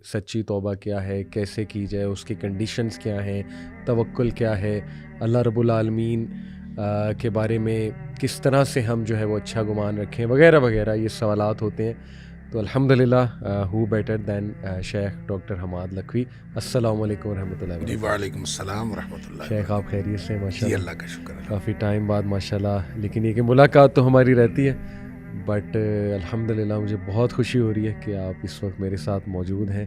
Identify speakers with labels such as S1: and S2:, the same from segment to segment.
S1: سچی توبہ کیا ہے، کیسے کی جائے، اس کی کنڈیشنز کیا ہیں، توکل کیا ہے، اللہ رب العالمین کے بارے میں کس طرح سے ہم جو ہے وہ اچھا گمان رکھیں وغیرہ وغیرہ، یہ سوالات ہوتے ہیں. تو الحمدللہ ہو بیٹر دین شیخ ڈاکٹر حماد لکھوی. السلام علیکم ورحمۃ اللہ
S2: جی
S1: وبرکاتہ.
S2: وعلیکم السلام ورحمۃ اللہ
S1: شیخ آپ خیریت سے؟ ماشاء
S2: جی
S1: اللہ
S2: اللہ کا شکر ہے.
S1: کافی ٹائم بعد ماشاء اللہ، لیکن یہ کہ ملاقات تو ہماری رہتی ہے، بٹ الحمدللہ مجھے بہت خوشی ہو رہی ہے کہ آپ اس وقت میرے ساتھ موجود ہیں.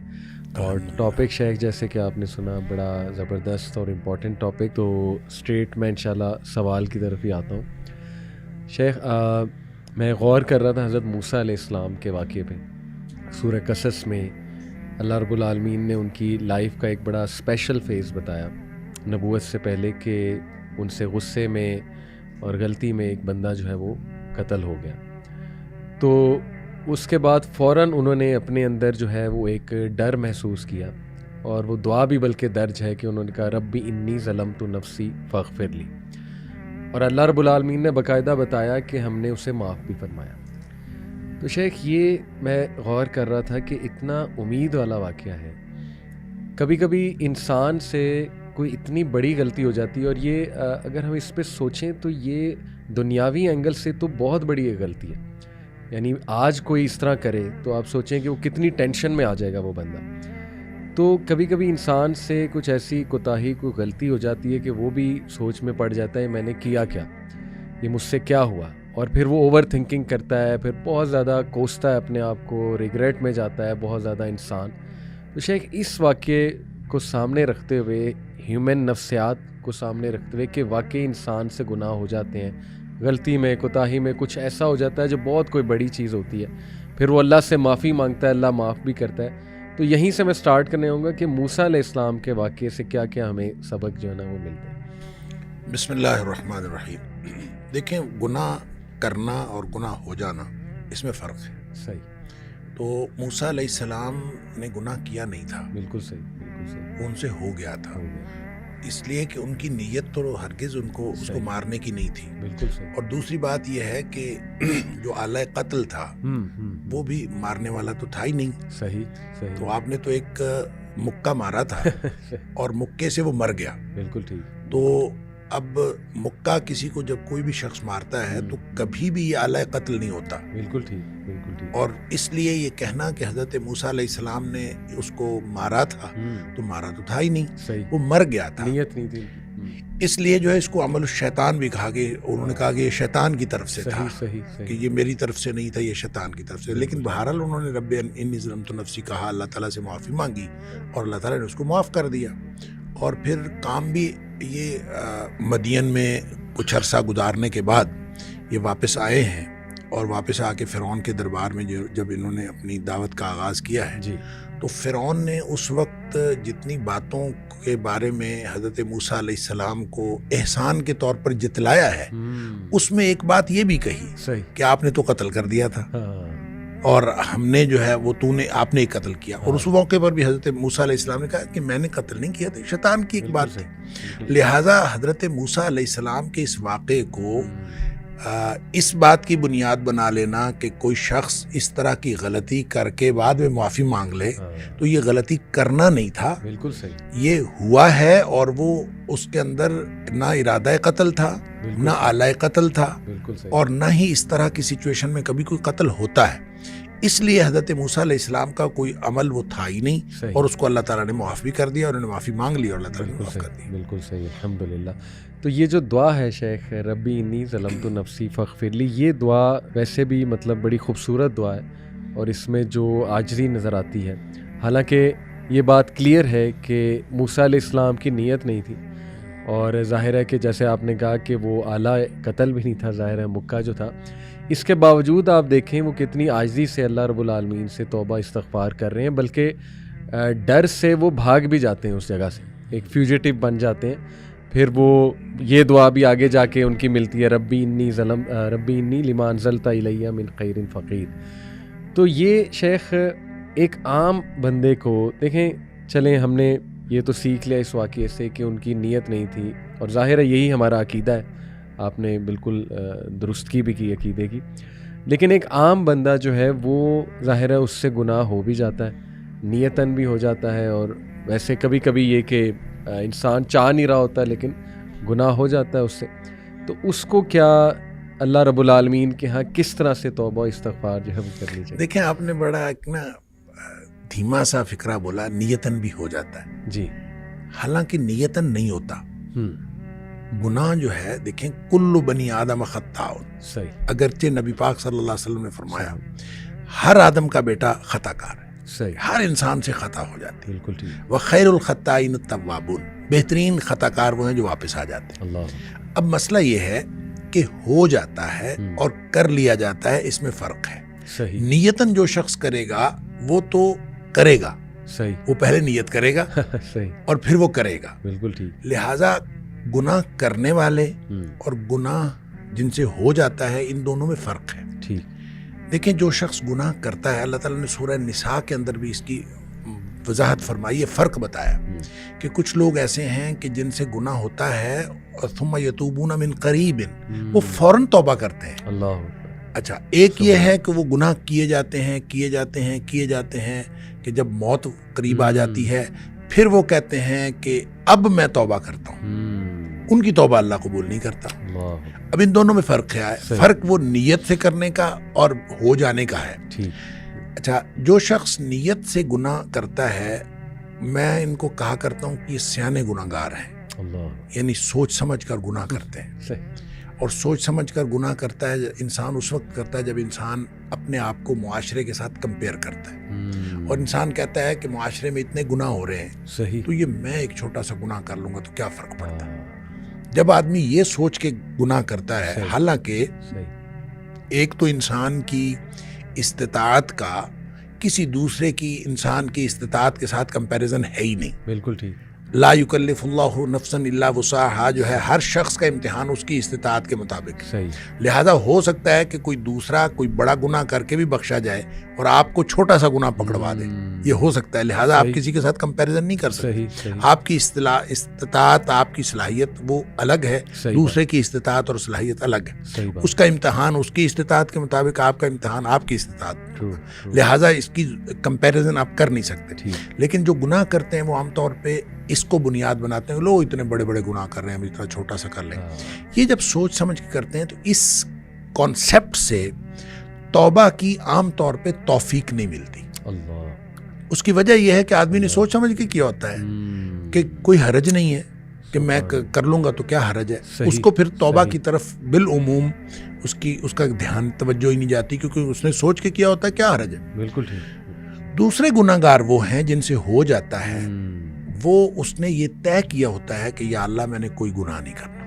S1: اور ٹاپک شیخ جیسے کہ آپ نے سنا بڑا زبردست اور امپورٹنٹ ٹاپک، تو اسٹریٹ میں انشاءاللہ سوال کی طرف ہی آتا ہوں. شیخ میں غور کر رہا تھا حضرت موسیٰ علیہ السلام کے واقعے پہ. سورہ قصص میں اللہ رب العالمین نے ان کی لائف کا ایک بڑا اسپیشل فیز بتایا نبوت سے پہلے، کہ ان سے غصے میں اور غلطی میں ایک بندہ جو ہے وہ قتل ہو گیا. تو اس کے بعد فوراً انہوں نے اپنے اندر جو ہے وہ ایک ڈر محسوس کیا، اور وہ دعا بھی بلکہ درج ہے کہ انہوں نے کہا ربی انی ظلمت نفسی فاغفر لی، اور اللہ رب العالمین نے باقاعدہ بتایا کہ ہم نے اسے معاف بھی فرمایا. تو شیخ یہ میں غور کر رہا تھا کہ اتنا امید والا واقعہ ہے. کبھی کبھی انسان سے کوئی اتنی بڑی غلطی ہو جاتی ہے، اور یہ اگر ہم اس پہ سوچیں تو یہ دنیاوی اینگل سے تو بہت بڑی ایک غلطی ہے. یعنی آج کوئی اس طرح کرے تو آپ سوچیں کہ وہ کتنی ٹینشن میں آ جائے گا وہ بندہ. تو کبھی کبھی انسان سے کچھ ایسی کوتاہی، کوئی غلطی ہو جاتی ہے کہ وہ بھی سوچ میں پڑ جاتا ہے میں نے کیا کیا، یہ مجھ سے کیا ہوا، اور پھر وہ اوور تھنکنگ کرتا ہے، پھر بہت زیادہ کوستا ہے اپنے آپ کو، ریگریٹ میں جاتا ہے بہت زیادہ انسان. تو شیخ اس واقعے کو سامنے رکھتے ہوئے، ہیومن نفسیات کو سامنے رکھتے ہوئے کہ واقعی انسان سے گناہ ہو جاتے ہیں، غلطی میں، کوتاہی میں کچھ ایسا ہو جاتا ہے جو بہت کوئی بڑی چیز ہوتی ہے، پھر وہ اللہ سے معافی مانگتا ہے، اللہ معاف بھی کرتا ہے. تو یہیں سے میں سٹارٹ کرنے ہوں گا کہ موسیٰ علیہ السلام کے واقعے سے کیا کیا ہمیں سبق جو ہے نا وہ ملتے ہیں.
S2: بسم اللہ الرحمن الرحیم. دیکھیں، گناہ کرنا اور گناہ ہو جانا اس میں فرق ہے.
S1: صحیح.
S2: تو موسیٰ علیہ السلام نے گناہ کیا نہیں تھا،
S1: بالکل صحیح، بالکل صحیح.
S2: ان سے ہو گیا تھا،
S1: ہو گیا.
S2: اس لیے کہ ان کی نیت تو ہرگز اس کو
S1: صحیح.
S2: مارنے کی نہیں تھی.
S1: بالکل صحیح.
S2: اور دوسری بات یہ ہے کہ جو آلہ قتل تھا وہ بھی مارنے والا تو تھا ہی نہیں.
S1: صحیح صحیح.
S2: تو آپ نے تو ایک مکہ مارا تھا اور مکے سے وہ مر گیا.
S1: بالکل ٹھیک.
S2: تو اب مکہ کسی کو جب کوئی بھی شخص مارتا ہے تو کبھی بھی یہ آلہ قتل نہیں ہوتا.
S1: بالکل ٹھیک، بالکل ٹھیک.
S2: اور اس لیے یہ کہنا کہ حضرت موسیٰ علیہ السلام نے اس کو مارا تھا، تو مارا تو تھا ہی نہیں،
S1: صحیح.
S2: وہ مر گیا تھا.
S1: نیت نہیں تھی.
S2: اس لیے جو ہے اس کو عمل الشیطان بھی کہا کہ انہوں نے کہا کہ یہ شیطان کی طرف سے تھا، کہ یہ میری طرف سے نہیں تھا، یہ شیطان کی طرف سے. لیکن بہرحال انہوں نے رب انی ظلمت نفسی کہا، اللہ تعالیٰ سے معافی مانگی، اور اللہ تعالیٰ نے اس کو معاف کر دیا. اور پھر کام بھی یہ مدین میں کچھ عرصہ گزارنے کے بعد یہ واپس آئے ہیں، اور واپس آ کے فرعون کے دربار میں جب انہوں نے اپنی دعوت کا آغاز کیا ہے
S1: جی.
S2: تو فرعون نے اس وقت جتنی باتوں کے بارے میں حضرت موسیٰ علیہ السلام کو احسان کے طور پر جتلایا ہے، اس میں ایک بات یہ بھی کہی
S1: صحیح
S2: کہ آپ نے تو قتل کر دیا تھا، اور ہم نے جو ہے وہ آپ نے ہی قتل کیا. اور اس موقع پر بھی حضرت موسیٰ علیہ السلام نے کہا کہ میں نے قتل نہیں کیا تھا، شیطان کی ایک بات تھی. لہٰذا حضرت موسیٰ علیہ السلام کے اس واقعے کو اس بات کی بنیاد بنا لینا کہ کوئی شخص اس طرح کی غلطی کر کے بعد میں معافی مانگ لے تو یہ غلطی کرنا نہیں تھا.
S1: بالکل صحیح.
S2: یہ ہوا ہے، اور وہ اس کے اندر نہ ارادہ قتل تھا، نہ آلہ قتل تھا، اور نہ ہی اس طرح کی سچویشن میں کبھی کوئی قتل ہوتا ہے. اس لیے حضرت موسیٰ علیہ السلام کا کوئی عمل وہ تھا ہی نہیں، اور اس کو اللہ تعالیٰ نے معاف بھی کر دیا، اور انہوں نے معافی مانگ لی اور اللہ تعالیٰ نے معاف کر دی.
S1: بالکل صحیح. الحمدللہ. تو یہ جو دعا ہے شیخ ربی انی ظلمت نفسی فاغفر لی، یہ دعا ویسے بھی مطلب بڑی خوبصورت دعا ہے، اور اس میں جو عاجزی نظر آتی ہے. حالانکہ یہ بات کلیئر ہے کہ موسیٰ علیہ السلام کی نیت نہیں تھی، اور ظاہر ہے کہ جیسے آپ نے کہا کہ وہ آلہ قتل بھی نہیں تھا، ظاہر ہے مکہ جو تھا. اس کے باوجود آپ دیکھیں وہ کتنی عاجزی سے اللہ رب العالمین سے توبہ استغفار کر رہے ہیں، بلکہ ڈر سے وہ بھاگ بھی جاتے ہیں اس جگہ سے، ایک فیوجیٹو بن جاتے ہیں. پھر وہ یہ دعا بھی آگے جا کے ان کی ملتی ہے ربی انی لما انزلت الی من خیر فقیر. تو یہ شیخ ایک عام بندے کو دیکھیں، چلیں ہم نے یہ تو سیکھ لیا اس واقعے سے کہ ان کی نیت نہیں تھی، اور ظاہر ہے یہی ہمارا عقیدہ ہے، آپ نے بالکل درستگی بھی کی عقیدے کی. لیکن ایک عام بندہ جو ہے وہ ظاہر ہے اس سے گناہ ہو بھی جاتا ہے، نیتاً بھی ہو جاتا ہے، اور ویسے کبھی کبھی یہ کہ انسان چاہ نہیں رہا ہوتا لیکن گناہ ہو جاتا ہے اس سے، تو اس کو کیا اللہ رب العالمین کے ہاں کس طرح سے توبہ استغفار جو ہے وہ کرنی چاہیے؟
S2: دیکھیں آپ نے بڑا ایک نا دھیما سا فکرہ بولا، نیتاً بھی ہو جاتا ہے.
S1: جی.
S2: حالانکہ نیتاً نہیں ہوتا. گناہ جو ہے دیکھیں کل بنی آدم خطاء،
S1: صحیح،
S2: اگرچہ نبی پاک صلی اللہ علیہ وسلم نے فرمایا ہر آدم کا بیٹا خطا کار ہے،
S1: صحیح،
S2: ہر انسان سے خطا ہو جاتی ہے.
S1: بالکل ٹھیک.
S2: وخیر الخطائین التوابون، بہترین خطا کار وہ ہیں جو واپس آ جاتے ہیں.
S1: اللہ.
S2: اب مسئلہ یہ ہے کہ ہو جاتا ہے اور کر لیا جاتا ہے، اس میں فرق ہے.
S1: صحیح.
S2: نیتاً جو شخص کرے گا وہ تو کرے گا،
S1: صحیح،
S2: وہ پہلے نیت کرے گا
S1: صحیح،
S2: اور پھر وہ کرے گا.
S1: بالکل ٹھیک.
S2: لہٰذا گناہ کرنے والے اور گناہ جن سے ہو جاتا ہے ان دونوں میں فرق ہے.
S1: ٹھیک.
S2: دیکھیں جو شخص گناہ کرتا ہے، اللہ تعالیٰ نے سورہ نساء کے اندر بھی اس کی وضاحت فرمائی ہے، فرق بتایا کہ کچھ لوگ ایسے ہیں کہ جن سے گناہ ہوتا ہے اور ثم یتوبون من قریب، وہ فوراً توبہ کرتے ہیں.
S1: اللہ.
S2: اچھا، ایک یہ ہے کہ وہ گناہ کیے جاتے ہیں کہ جب موت قریب آ جاتی ہے پھر وہ کہتے ہیں کہ اب میں توبہ کرتا ہوں، ان کی توبہ اللہ قبول نہیں کرتا. اب ان دونوں میں فرق ہے. فرق وہ نیت سے کرنے کا اور ہو جانے کا ہے. اچھا، جو شخص نیت سے گناہ کرتا ہے میں ان کو کہا کرتا ہوں کہ یہ سیانے گناہ گار ہیں، یعنی سوچ سمجھ کر گناہ کرتے ہیں. اور سوچ سمجھ کر گناہ کرتا ہے انسان اس وقت کرتا ہے جب انسان اپنے آپ کو معاشرے کے ساتھ کمپیئر کرتا ہے اور انسان کہتا ہے کہ معاشرے میں اتنے گناہ ہو رہے ہیں،
S1: صحیح،
S2: تو یہ میں ایک چھوٹا سا گناہ کر لوں گا تو کیا فرق پڑتا ہے. جب آدمی یہ سوچ کے گناہ کرتا ہے، حالانکہ ایک تو انسان کی استطاعت کا کسی دوسرے کی انسان کی استطاعت کے ساتھ کمپیریزن ہے ہی نہیں.
S1: بالکل ٹھیک.
S2: لا یکلف اللہ نفسا الا وسعها جو ہے ہر شخص کا امتحان اس کی استطاعت کے مطابق.
S1: صحیح.
S2: لہذا ہو سکتا ہے کہ کوئی دوسرا کوئی بڑا گناہ کر کے بھی بخشا جائے اور آپ کو چھوٹا سا گناہ پکڑوا دے، یہ ہو سکتا ہے. لہذا آپ کسی کے ساتھ کمپیریزن نہیں کر سکتے. آپ کی استطاعت، آپ کی صلاحیت وہ الگ ہے، دوسرے کی استطاعت اور صلاحیت الگ ہے. اس کا امتحان اس کی استطاعت کے مطابق، آپ کا امتحان آپ کی استطاعت. لہذا اس کی کمپیریزن آپ کر نہیں سکتے. لیکن جو گناہ کرتے ہیں وہ عام طور پہ اس کو بنیاد بناتے ہیں، لوگ اتنے بڑے بڑے گناہ کر رہے ہیں، ہم اتنا چھوٹا سا کر لیں. یہ جب سوچ سمجھ کے کرتے ہیں تو اس کانسیپٹ سے توبہ کی عام طور پہ توفیق نہیں ملتی. اس کی وجہ یہ ہے کہ آدمی نے سوچ سمجھ کے کیا ہوتا ہے کہ کوئی حرج نہیں ہے کہ میں کر لوں گا تو کیا حرج ہے. اس کو پھر توبہ کی طرف بالعموم اس کا دھیان توجہ ہی نہیں جاتی، کیونکہ اس نے سوچ کے کیا ہوتا ہے کیا حرج ہے.
S1: بالکل ٹھیک.
S2: دوسرے گناہ گار وہ ہیں جن سے ہو جاتا ہے، وہ اس نے یہ طے کیا ہوتا ہے کہ یا اللہ میں نے کوئی گناہ نہیں کرنا.